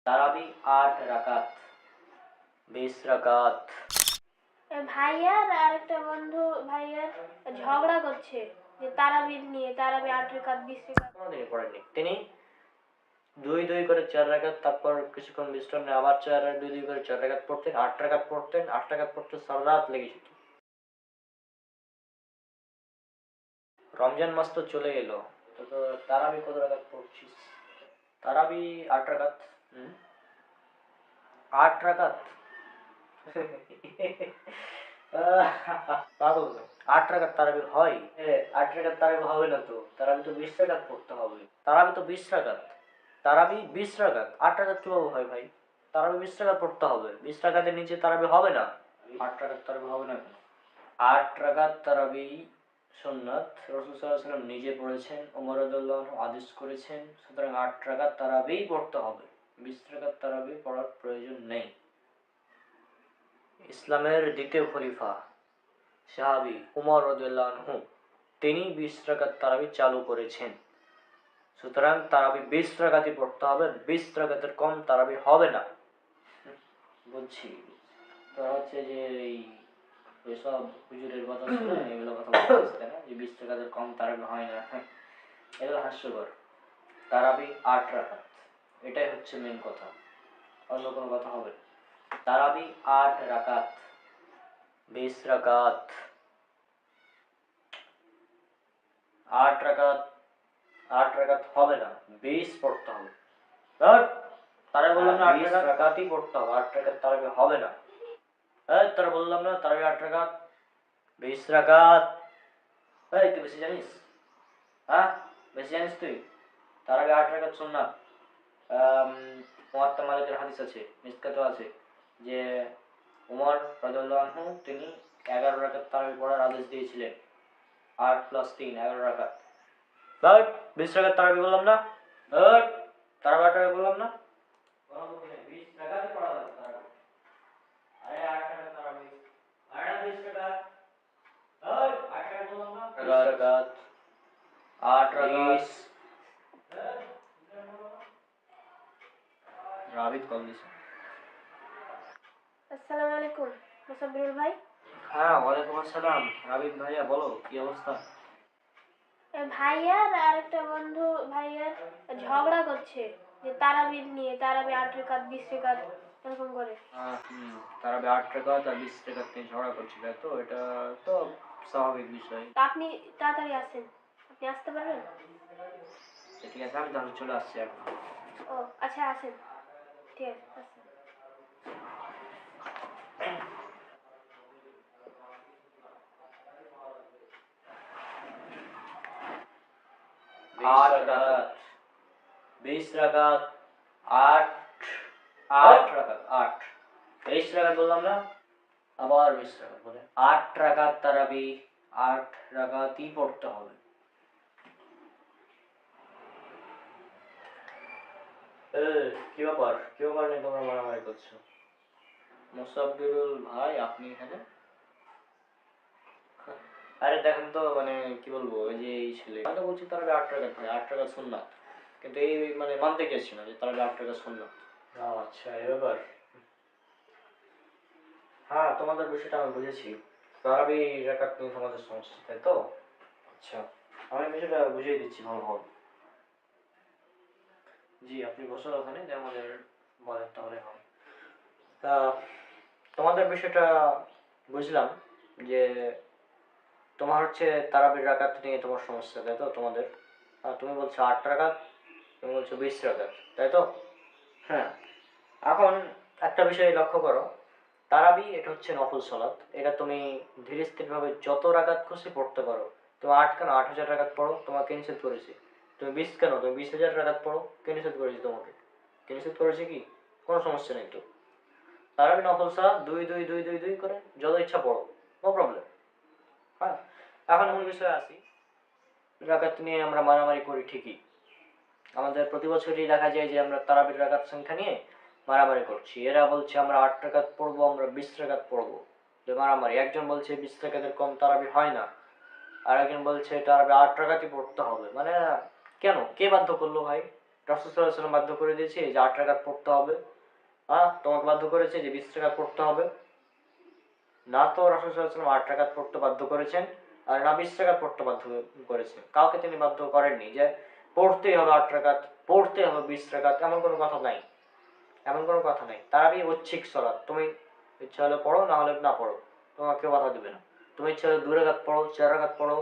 তারাবি 8 রাকাত, 20 রাকাত। ভাইয়ার আর একটা বন্ধু ভাইয়ার ঝগড়া করছে যে তারাবি নিয়ে, তারাবি 8 রাকাত 20 রাকাত। কোনোদিনই পড়েননি তিনি। দুই দুই করে 4 রাকাত, তারপর কিছুক্ষণ বিশ্রাম নিয়ে আবার 4 আর 2 2 করে 4 রাকাত পড়তেন, 8 রাকাত পড়তেন, 8 রাকাত পড়তে সারা রাত লেগে যেত। রমজান মাস তো চলে এলো, তো তারাবি কত রাকাত পড়ছিস? তারাবি 8 রাকাত। 8 রাকাত পাগল না। 8 রাকাত তারাবি হয়? 8 রাকাত তারাবি হবে না তো, তারাবি তো 20 রাকাত পড়তে হবে। তারাবি তো 20 রাকাত, তারাবি 20 রাকাত। 8 রাকাত কিভাবে হয় ভাই? তারাবি 20 রাকাত পড়তে হবে, 20 রাকাতের নিচে তারাবি হবে না। 8 রাকাত তারাবি হবে না কেন? 8 রাকাত তারাবি সুন্নাত, রাসূল সাল্লাল্লাহু আলাইহি ওয়াসাল্লাম নিজে পড়েছেন, ওমর রাদিয়াল্লাহু আনহু আদেশ করেছেন, সুতরাং 8 রাকাত তারাবি পড়তে হবে, 20 রাকাত তারাবি পড়ার প্রয়োজন নেই। ইসলামের দ্বিতীয় খলিফা সাহাবী উমর রাদিয়াল্লাহু আনহু তিনি 20 রাকাত তারাবি চালু করেছেন, সুতরাং তারাবি 20 রাকাতই পড়তে হবে, 20 রাকাতের কম তারাবি হবে না। বুঝছি, তো হচ্ছে যে এসব হুজুরের কথা শুনে এগুলো কথা বলতেছে না যে 20 রাকাতের কম তারাবি হয় না, এগুলো হাস্যকর। তারাবি 8 রাকাত, এটাই হচ্ছে মেন কথা, অন্য কোনো কথা হবে না। তারাবি 8 রাকাত, 20 রাকাত। 8 রাকাত, 8 রাকাত হবে না, 20 পড়তে হবে। তারা বললাম না 8 রাকাতই পড়তে হবে, 8 রাকাত তারাবি হবে না। তারা বললাম না তারাবি 8 রাকাত, 20 রাকাত। তুই বেশি জানিস? হ্যাঁ, বেশি জানিস তুই? তারাবি 8 রাকাত সুন্নাত। মুয়াত্তা মালিকের হাদিস আছে, মিসকাতও আছে যে উমর রাদিয়াল্লাহু আনহু তিনি 11 রাকাত তারাবি পড়ার আদেশ দিয়েছিলেন। 8 + 3 11 রাকাত। 20 রাকাত তারাবি বললাম না? তারাবি 8 রাকাত বললাম না? 20 রাকাতই পড়া লাগবে তারাবি। আরে 8 রাকাত তারাবি, আরে 20 রাকাত। 8 রাকাত বললাম না? 11 রাকাত, 8 রাকাত। রাবিত কল দিছে। আসসালামু আলাইকুম মুসাব্বিরুল ভাই। হ্যাঁ, ওয়ালাইকুম আসসালাম। রাবিত ভাইয়া বলো, কি অবস্থা? ভাইয়ার আর একটা বন্ধু ভাইয়ার ঝগড়া করছে যে তারাবি নিয়ে, তারাবি 8 রাকাত 20 রাকাত এরকম করে। তারাবি 8 রাকাত আর 20 রাকাত নিয়ে ঝগড়া করছিল, তো এটা তো স্বাভাবিক বিষয়। তা আপনি তাড়াতাড়ি আসেন, আপনি আসতে পারবেন? ঠিক আছে, আমি তাহলে চলে আসছি এখন। ও আচ্ছা, আসেন, ঠিক আছে আসেন। 8 রাকাত, 20 রাকাত, 8 8 রাকাত, 8 20 রাকাত বললাম না? আবার 20 রাকাত বলে 8 রাকাত তারাবি, 8 রাকাতই পড়তে হবে। কি ব্যাপার, কি ব্যাপার নিয়ে তোমরা মারামারি করছো? মুসাব্বিরুল ভাই আপনি এখানে? আরে দেখেন তো, মানে কি বলবো, ওই যে এই ছেলে আমি তো বলছি তারাবি 8 রাকাত ভাই, 8 রাকাত সুন্নাত, কিন্তু এই মানে মানতে চাইছি না যে তারাবি 8 রাকাত সুন্নাত। আচ্ছা, এই ব্যাপার। হ্যাঁ, তোমাদের বিষয়টা আমি বুঝেছি, তারাবি রাকাত নিয়ে তোমাদের সমস্যা, তাই তো? আচ্ছা, আমি বিষয়টা বুঝিয়ে দিচ্ছি ভালোভাবে। জি, আপনি বসুন ওখানে, যে আমাদের বলেন তাহলে হয়। তা তোমাদের বিষয়টা বুঝলাম যে তোমার হচ্ছে তারাবির রাকাত নিয়ে তোমার সমস্যা, তাই তো তোমাদের? তুমি বলছো 8 রাকাত, তুমি বলছো 20 রাকাত, তাই তো? হ্যাঁ, এখন একটা বিষয় লক্ষ্য করো, তারাবি এটা হচ্ছে নফল সালাত, এটা তুমি ধীরে স্থির ভাবে যত রাকাত খুশি পড়তে পারো। তুমি 8 কেন, 8,000 রাকাত পড়ো, তোমাকে নিষেধ করেছি। তুমি 20 কেন, তুমি 20,000 রাকাত পড়ো, কে নিষেধ করেছি তোমাকে? কে নিষেধ করেছে কি? কোনো সমস্যা নেই তো। তারাবি নফল সালাত 2 2 2 2 2 করে যত ইচ্ছা পড়ো, নো প্রবলেম। হ্যাঁ, এখন মূল বিষয়ে আসি। রাকাত নিয়ে আমরা মারামারি করি ঠিকই, আমাদের প্রতি বছরই দেখা যায় যে আমরা তারাবির রাকাত সংখ্যা নিয়ে মারামারি করছি। এরা বলছে আমরা 8 রাকাত পড়বো, আমরা 20 রাকাত পড়বো, যে মারামারি। একজন বলছে 20 রাকাতের কম তারাবি হয় না, আর একজন বলছে তারাবি 8 রাকাতই পড়তে হবে। মানে কেন, কে বাধ্য করলো ভাই? রাসূল সাল্লাল্লাহু আলাইহি ওয়াসাল্লাম বাধ্য করে দিয়েছে যে 8 রাকাত পড়তে হবে? তোমাকে বাধ্য করেছে যে 20 রাকাত পড়তে হবে? না তো রাসূল সাল্লাল্লাহু আলাইহি ওয়াসাল্লাম 8 রাকাত পড়তে বাধ্য করেছেন, আর না 20 রাকাত পড়তে বাধ্য করেছেন। কাউকে তিনি বাধ্য করেননি যে পড়তেই হবে 8 রাকাত, পড়তেই হবে 20 রাকাত, এমন কোনো কথা নাই। এমন কোনো কথা নাই। তারাবি ঐচ্ছিক সালাত। তুমি ইচ্ছা হলে পড়ো, না হলে না পড়ো। তোমাকে কেউ বাধা দিবে না। তুমি ইচ্ছা হলে 2 রাকাত পড়ো, 4 রাকাত পড়ো,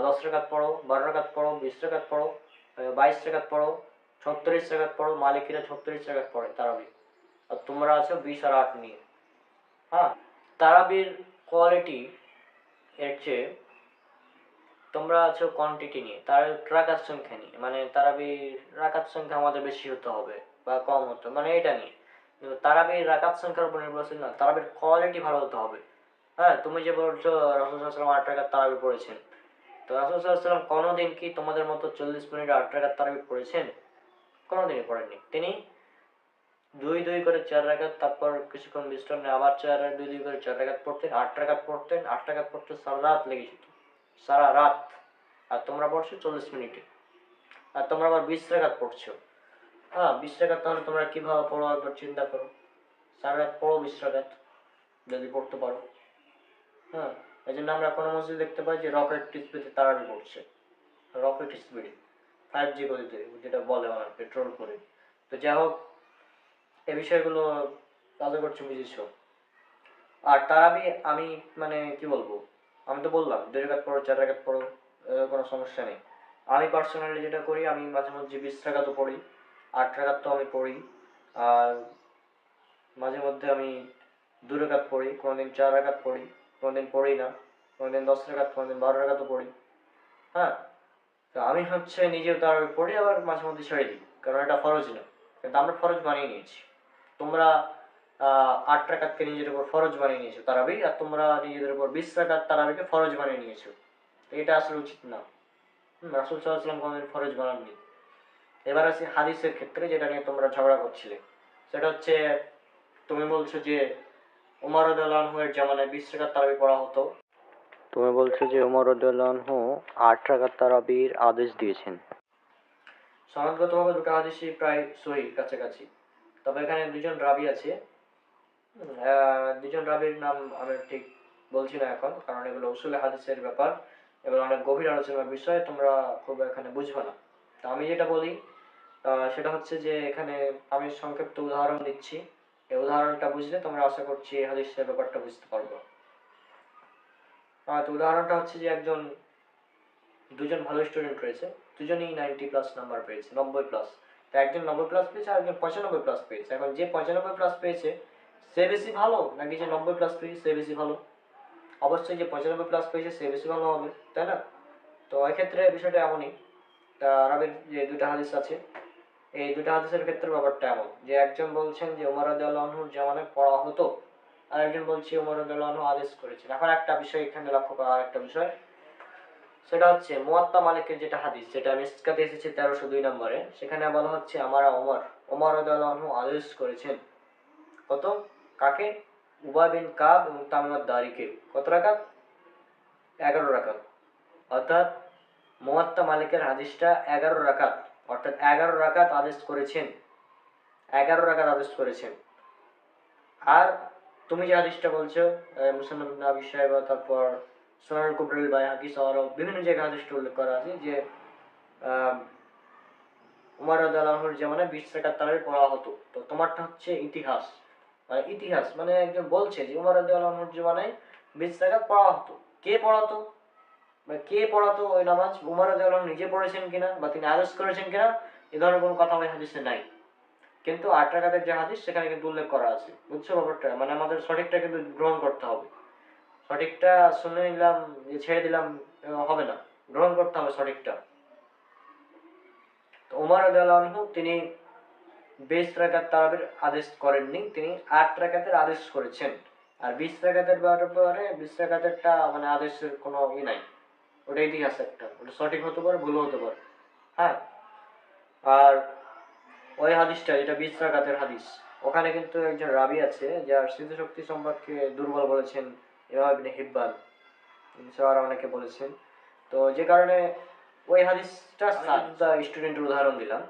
10 রাকাত পড়ো, 12 রাকাত পড়ো, 20 রাকাত পড়ো, 22 রাকাত পড়ো, 36 রাকাত পড়ো। মালিকিরা 36 রাকাত পড়ে তারাবি। আর তোমরা আছো 20 আর 8 নিয়ে। হ্যাঁ, তারাবির কোয়ালিটি এর চেয়ে তোমরা আছো কোয়ান্টিটি নিয়ে, তার রাকাত সংখ্যা নিয়ে, মানে তারাবির রাকাত সংখ্যা আমাদের বেশি হতে হবে বা কম হতে, মানে এটা নিয়ে। কিন্তু তারাবির রাকাত সংখ্যার উপর নির্ভরশীল না, তারাবির কোয়ালিটি ভালো হতে হবে। হ্যাঁ, তুমি যে বলছো রাসূল সাল্লাল্লাহু আলাইহি ওয়াসাল্লাম 8 রাকাত তারাবি পড়েছেন, তো রাসূল সাল্লাল্লাহু আলাইহি ওয়াসাল্লাম কোনোদিন কি তোমাদের মতো 40 মিনিট 8 রাকাত তারাবি পড়েছেন? কোনোদিনই পড়েননি। তিনি 2 2 করে 4 রাকাত, তারপর কিছুক্ষণ বিশ্রাম নিয়ে আবার 2 2 করে 4 রাকাত পড়তেন, 8 রাকাত পড়তেন। 8 রাকাত পড়তে সারা রাত লেগে যেত, সারা রাত। আর তোমরা পড়ছো 40 মিনিটে, আর তোমরা আবার 20 রাকাত পড়ছো। 20 রাকাত তাহলে তোমরা কিভাবে পড়ো একবার চিন্তা করো। সারা রাত পড়ো 20 রাকাত, যদি পড়তে পারো। হ্যাঁ, এই জন্য আমরা কোনো মসজিদ দেখতে পাই যে রকেট স্পিডে তারাবি পড়ছে, রকেট স্পিডে 5G গতিতে, যেটা বলে আমার পেট্রোল করে। তো যাই হোক, এই বিষয়গুলো আশা করছি বুঝেছো। আর তারাবি আমি মানে কি বলবো, আমি তো বললাম 2 রাকাত পড়ো, 4 রাকাত পড়ো, কোনো সমস্যা নেই। আমি পার্সোনালি যেটা করি, আমি মাঝে মধ্যে 20 রাকাতও পড়ি, 8 রাকাত তো আমি পড়ি। আর মাঝে মধ্যে আমি 2 রাকাত পড়ি, কোনোদিন 4 রাকাত পড়ি, কোনোদিন পড়ি না, কোনোদিন 10 রাকাত, কোনোদিন 12 রাকাতও পড়ি। হ্যাঁ, তো আমি হচ্ছে নিজেও তারাবি পড়ি, আবার মাঝে মধ্যে ছেড়ে দিই, কারণ এটা ফরজ না। কিন্তু আমরা ফরজ বানিয়ে নিয়েছি। তোমরা 8 রাকাতকে নিজের উপর ফরজ বানিয়ে নিয়েছো তারাবি, আর তোমরা নিজেদের উপর 20 রাকাত তারাবিকে ফরজ বানিয়ে নিয়েছো। এটা আসলে উচিত না। রাসূল সাল্লাল্লাহু আলাইহি ওয়াসাল্লাম কোনোদিন ফরজ বানাননি। এবার আসি হাদিসের ক্ষেত্রে, যেটা নিয়ে তোমরা ঝগড়া করছিলে। সেটা হচ্ছে, তুমি বলছো যে ওমর রাদিয়াল্লাহু আনহু এর জামানায় 20 রাকাত তারাবি পড়া হতো। তুমি বলছো যে ওমর রাদিয়াল্লাহু আনহু 8 রাকাত তারাবির আদেশ দিয়েছেন। সনদগতভাবে দুটো হাদিসই প্রায় সহিহ কাছাকাছি। তবে এখানে দুজন রাবি আছে। দুজন রাবির নাম আমি ঠিক বলছি না এখন, কারণ এগুলো উসুলে হাদিসের ব্যাপার, এগুলো অনেক গভীর আলোচনার বিষয়, তোমরা খুব এখানে বুঝবে না। তো আমি যেটা বলি সেটা হচ্ছে যে এখানে আমি সংক্ষিপ্ত উদাহরণ দিচ্ছি। এই উদাহরণটা বুঝলে তোমরা আশা করছি এই হাদিসের ব্যাপারটা বুঝতে পারবে। তো উদাহরণটা হচ্ছে যে দুজন ভালো স্টুডেন্ট রয়েছে, দুজনেই 90+ নাম্বার পেয়েছে, 90+। তো একজন 90+ পেয়েছে, আর একজন 95+ পেয়েছে। এখন যে 95+ পেয়েছে সে বেশি ভালো, নাকি যে 90+ পেয়েছে সে বেশি ভালো? অবশ্যই যে 95+ পেয়েছে সে বেশি ভালো হবে, তাই না? তো এক্ষেত্রে বিষয়টা এমনই। আরবের যে দুটা হাদিস আছে, এই দুটা হাদিসের ক্ষেত্রে ব্যাপারটা এমন যে একজন বলছেন যে ওমর রাদিয়াল্লাহু আনহুর জামানায় পড়া হতো, আর একজন বলছে ওমর রাদিয়াল্লাহু আনহু আদেশ করেছেন। এখন একটা বিষয় এখানে লক্ষ্য করার একটা বিষয়, সেটা হচ্ছে মুয়াত্তা মালিকের যেটা হাদিস, যেটা মিসকাতে এসেছে 1302 নম্বরে, সেখানে বলা হচ্ছে আমরা ওমর রাদিয়াল্লাহু আনহু আদেশ করেছেন। কত? কাকে? উবাই বিন কাব এবং তামিম আদ-দারিকে। কত রাকাত? 11 রাকাত। অর্থাৎ মুয়াত্তা মালিকের হাদিসটা 11 রাকাত, অর্থাৎ 11 রাকাত আদেশ করেছেন, 11 রাকাত আদেশ করেছেন। আর তুমি যে হাদিসটা বলছো মুসান্নাফ ইবনে আবি শাইবা, তারপর সুনানুল কুবরা লিল বাইহাকি সহ বিভিন্ন জায়গায় হাদিসটা উল্লেখ করা আছে যে আহ, উমর রাদিয়াল্লাহু আনহুর জামানায় 20 রাকাত তারাবি পড়া হতো। তো তোমারটা হচ্ছে ইতিহাস, মানে ইতিহাস মানে একজন বলছে যে উমর রাদিয়াল্লাহু আনহুর জামানায় 20 রাকাত পড়া হতো। কে পড়াতো? মানে কে পড়াতো ওই নামাজ? উমর রাদিয়াল্লাহু আনহু নিজে পড়েছেন কিনা, বা তিনি আদেশ করেছেন কিনা, এ ধরনের কোনো কথা ওই হাদিসে নাই। কিন্তু 8 রাকাতের যে হাদিস সেখানে কিন্তু উল্লেখ করা আছে। বুঝছো ব্যাপারটা? মানে আমাদের সঠিকটা কিন্তু গ্রহণ করতে হবে। সঠিকটা শুনে নিলাম, ছেড়ে দিলাম হবে না, গ্রহণ করতে হবে সঠিকটা। তো ওমর রাদিয়াল্লাহু আনহু তিনি 20 রাকাত তারাবির আদেশ করেননি, তিনি 8 রাকাতের আদেশ করেছেন। আর 20 রাকাতের ব্যাপারে 20 রাকাতেরটা মানে আদেশের কোনো নাই, ওটা ইতিহাস একটা, ওটা সঠিক হতে পারে, ভুল হতে পারে। হ্যাঁ, আর ওই হাদিসটা যেটা 20 রাকাতের হাদিস, ওখানে কিন্তু একজন রাবি আছে যার স্মৃতিশক্তি সম্পর্কে দুর্বল বলেছেন ইমাম ইবনে হিব্বান, আর অনেকে বলেছেন। তো যে কারণে ওই হাদিসটা স্টুডেন্টের উদাহরণ দিলাম।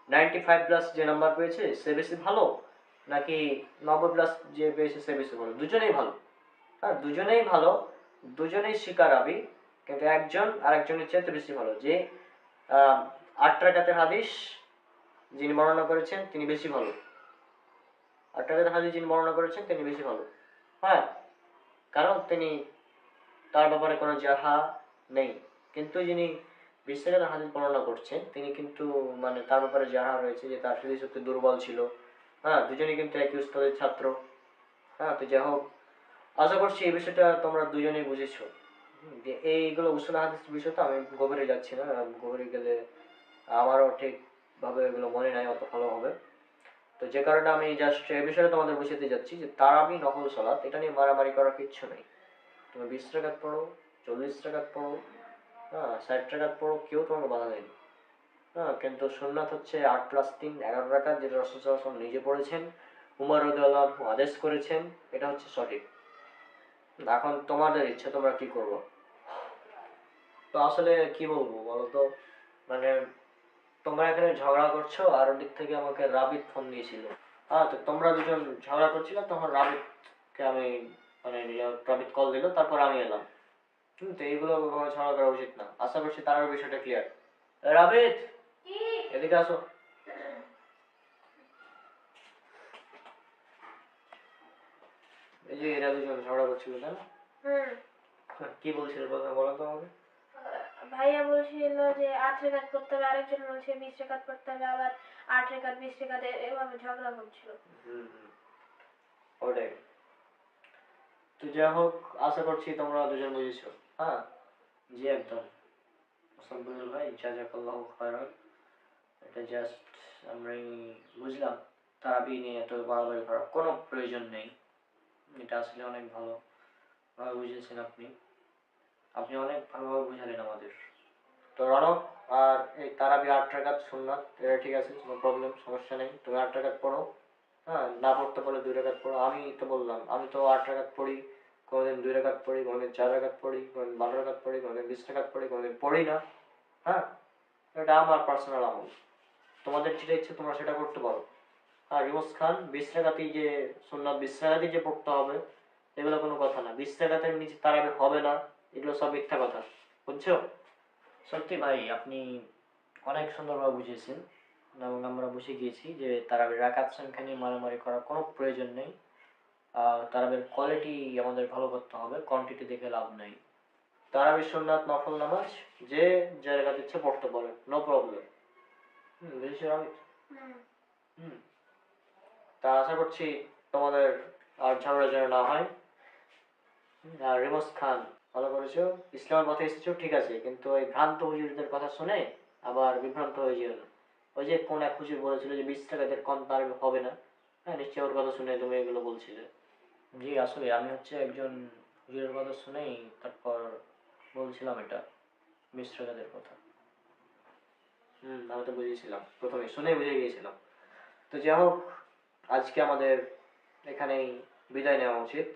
95+ যে নাম্বার পেয়েছে সে বেশি ভালো, নাকি 90+ যে পেয়েছে সে বেশি ভালো? দুজনেই ভালো। হ্যাঁ, দুজনেই ভালো, দুজনেই শিকারাবি, কিন্তু একজন আরেকজনের চেয়ে বেশি ভালো। যে 8 রাকাতের হাদিস যিনি বর্ণনা করেছেন তিনি বেশি ভালো। 8 রাকাতের হাদিস যিনি বর্ণনা করেছেন তিনি বেশি ভালো। হ্যাঁ, কারণ তিনি, তার ব্যাপারে কোনো জাহা নেই। কিন্তু যিনি 20 রাকাতের হাদিস বর্ণনা করছেন তিনি কিন্তু মানে তার ব্যাপারে যাহা রয়েছে যে তার স্মৃতিশক্তি দুর্বল ছিল। হ্যাঁ, দুজনেই কিন্তু একই উস্তাদের ছাত্র। হ্যাঁ, তো যাই হোক, আশা করছি এই বিষয়টা তোমরা দুজনেই বুঝেছো। যে এইগুলো উসুল হাদিস বিষয় তো আমি গভীরে যাচ্ছি না, গভীরে গেলে আমারও ঠিকভাবে এগুলো মনে নাই অত ভালোভাবে। তো যে কারণে আমি জাস্ট এই বিষয়ে তোমাদের বুঝাতে যাচ্ছি যে তারাবি নফল সালাত এটা নিয়ে মারামারি করার কিচ্ছু নেই। তুমি 20 রাকাত পড়ো, 40 রাকাত পড়ো, হ্যাঁ 60 রাকাত পড়ো, কেউ তোমাকে বাধা দেয়নি। হ্যাঁ, কিন্তু সুন্নাত হচ্ছে 8+3 11 রাকাত, যেটা রাসূল সাল্লাল্লাহু আলাইহি ওয়াসাল্লাম নিজে পড়েছেন, উমর রাদিয়াল্লাহু আনহু আদেশ করেছেন, এটা হচ্ছে সঠিক। এখন তোমাদের ইচ্ছা তোমরা কি করবো। তো আসলে কি বলবো বলো তো, মানে তোমরা এখানে ঝগড়া করছো আর ওদিক থেকে আমাকে রাবিত ফোন দিয়েছিল। হ্যাঁ, তো তোমরা দুজন ঝগড়া করছিলে তখন রাবিতকে আমি মানে রাবিত কল দিল, তারপর আমি এলাম। তো এইগুলো ঝগড়া করা উচিত না। আশা করছি তার বিষয়টা ক্লিয়ার। রাবিত, এদিকে আসো। এই যে এরা দুজন ঝগড়া করছিল তাই না? কি বলছিল বলো বলো তো আমাকে। ভাইয়া বলছিল যে 8 রেখাত পড়তে হবে, আরেকজন বলছে 20 রেখাত পড়তে হবে, আবার 8 রেখাত 20 রেখাত এভাবে ঝগড়া করছিল। হুম হুম, ওটাই। তো যাই হোক, আশা করছি তোমরা দুজন বুঝেছো। হ্যাঁ, জি একদম। মোসাম্মেল ভাই জাযাকাল্লাহু খায়রান। এটা জাস্ট আমরাই বুঝলাম, তারাবি নিয়ে এত বাড়াবাড়ি করার কোনো প্রয়োজন নেই। এটা আসলে অনেক ভালো ভাবে বুঝিয়েছেন আপনি। আপনি অনেক ভালোভাবে বুঝালেন আমাদের। তো রণক, আর এই তারাবি 8 রাকাত সুন্নাত এটা ঠিক আছে, কোনো প্রবলেম সমস্যা নেই, তুমি 8 রাকাত পড়ো। হ্যাঁ, না পড়তে পারলে 2 রাকাত পড়ো। আমি তো বললাম আমি তো 8 রাকাত পড়ি, কোনোদিন 2 রাকাত পড়ি, কোনোদিন 4 রাকাত পড়ি, কোনোদিন 12 রাকাত পড়ি, কোনোদিন 20 রাকাত পড়ি, কোনোদিন পড়ি না। হ্যাঁ, এটা আমার পার্সোনাল আমল। তোমাদের যেটা ইচ্ছে তোমরা সেটা করতে পারো। আর রিমোজ খান 20 রাকাতই যে সুন্নাত 20 রাকাতই যে পড়তে হবে এগুলো কোনো কথা না। 20 রাকাতের নিচে তারাবি হবে না, এগুলো সব মিথ্যা কথা। বুঝছো? সত্যি ভাই আপনি অনেক সুন্দরভাবে বুঝিয়েছেন, এবং আমরা বুঝে গিয়েছি যে তারাবির রাকাত সংখ্যা নিয়ে মারামারি করার কোনো প্রয়োজন নেই। তারাবির কোয়ালিটি আমাদের ভালো করতে হবে, কোয়ান্টিটি দেখে লাভ নেই। তারাবির সুন্নাত নফল নামাজ যে জায়গা দিচ্ছে পড়তে পারে, নো প্রবলেম। বুঝেছো আমি। হুম, তা আশা করছি তোমাদের আর ঝগড়া যেন না হয়। আর রিমোজ খান, ভালো করেছো, ইসলামের পথে এসেছো ঠিক আছে, কিন্তু ওই ভ্রান্ত হুজুরদের কথা শুনে আবার বিভ্রান্ত হয়ে যেও না। ওই যে কোন এক হুজুর বলেছিল যে 20 টাকাদের কম তার হবে না। হ্যাঁ, নিশ্চয়ই ওর কথা শুনে তুমি এগুলো বলছিলে। জি আসলে আমি হচ্ছে একজন হুজুরের কথা শুনেই তারপর বলছিলাম এটা, 20 টাকাদের কথা। আমি তো বুঝেছিলাম, প্রথমে শুনে বুঝে গিয়েছিলাম। তো যাই হোক, আজকে আমাদের এখানেই বিদায় নেওয়া উচিত।